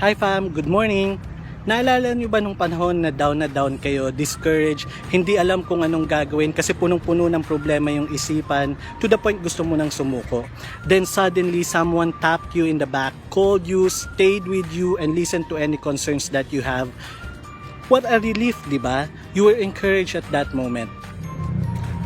Hi fam, good morning! Naalala niyo ba nung panahon na down kayo, discouraged, hindi alam kung anong gagawin kasi punong-puno ng problema yung isipan, to the point gusto mo nang sumuko. Then suddenly someone tapped you in the back, called you, stayed with you, and listened to any concerns that you have. What a relief, di ba? You were encouraged at that moment.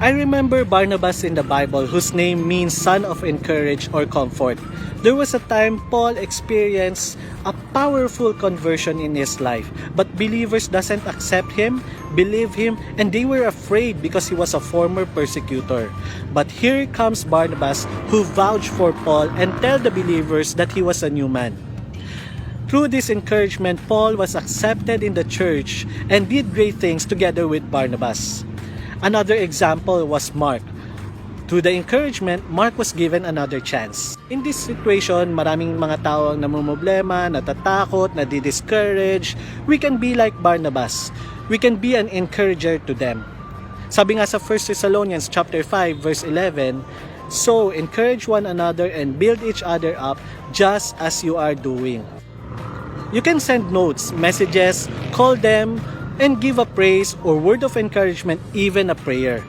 I remember Barnabas in the Bible, whose name means son of encourage or comfort. There was a time Paul experienced a powerful conversion in his life, but believers doesn't accept him, believe him, and they were afraid because he was a former persecutor. But here comes Barnabas, who vouched for Paul and tell the believers that he was a new man. Through this encouragement, Paul was accepted in the church and did great things together with Barnabas. Another example was Mark. Through the encouragement, Mark was given another chance. In this situation, maraming mga tao ang namumblema, natatakot, nadi-discourage. We can be like Barnabas. We can be an encourager to them. Sabi nga sa 1 Thessalonians chapter 5 verse 11, "So encourage one another and build each other up just as you are doing." You can send notes, messages, call them, and give a praise or word of encouragement, even a prayer.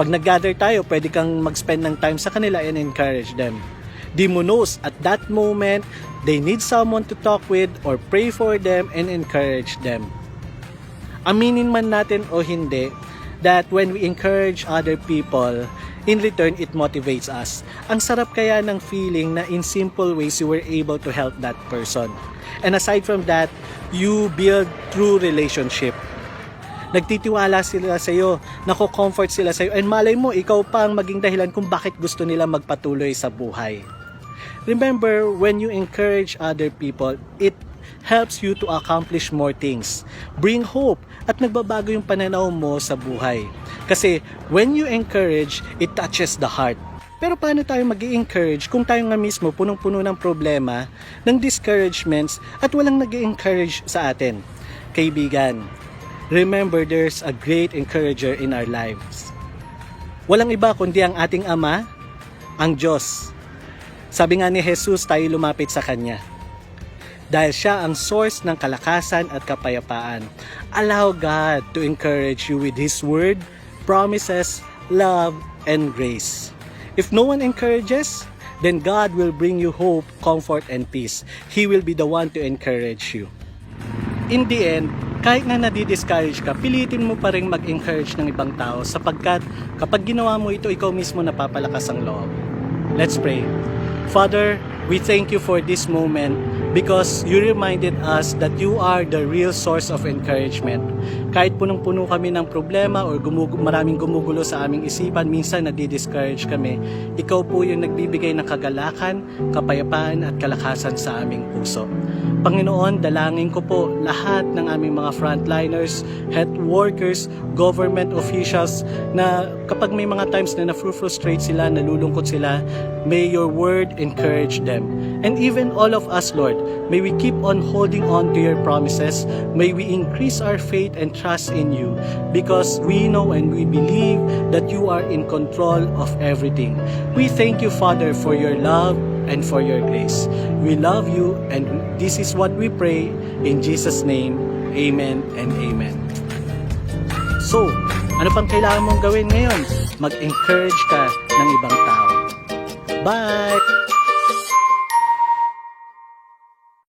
Pag nag-gather tayo, pwede kang mag-spend ng time sa kanila and encourage them. Di mo knows, at that moment, they need someone to talk with or pray for them and encourage them. Aminin man natin o hindi, that when we encourage other people, in return, it motivates us. Ang sarap kaya ng feeling na in simple ways you were able to help that person. And aside from that, you build true relationship. Nagtitiwala sila sa iyo, nako-comfort sila sa iyo, and malay mo, ikaw pa ang maging dahilan kung bakit gusto nila magpatuloy sa buhay. Remember, when you encourage other people, it helps you to accomplish more things. Bring hope at nagbabago yung pananaw mo sa buhay. Kasi when you encourage, it touches the heart. Pero paano tayo mag-i-encourage kung tayo nga mismo punong-puno ng problema, ng discouragements, at walang nag-i-encourage sa atin? Kaibigan, remember there's a great encourager in our lives. Walang iba kundi ang ating Ama, ang Diyos. Sabi nga ni Jesus, tayo lumapit sa Kanya. Dahil siya ang source ng kalakasan at kapayapaan. Allow God to encourage you with His Word, promises, love, and grace. If no one encourages, then God will bring you hope, comfort, and peace. He will be the one to encourage you. In the end, kahit na nadi-discourage ka, pilitin mo pa rin mag-encourage ng ibang tao sapagkat kapag ginawa mo ito, ikaw mismo napapalakas ang loob. Let's pray. Father, we thank you for this moment because you reminded us that you are the real source of encouragement. Kahit punong-puno kami ng problema or maraming gumugulo sa aming isipan, minsan nadi-discourage kami, ikaw po yung nagbibigay ng kagalakan, kapayapaan at kalakasan sa aming puso. Panginoon, dalangin ko po lahat ng aming mga frontliners, health workers, government officials na kapag may mga times na na-frustrate sila, nalulungkot sila, may your word encourage them. And even all of us, Lord, may we keep on holding on to your promises. May we increase our faith and trust in you because we know and we believe that you are in control of everything. We thank you, Father, for your love and for your grace. We love you and this is what we pray in Jesus' name. Amen and amen. So, ano pang kailangan mong gawin ngayon? Mag-encourage ka ng ibang tao. Bye!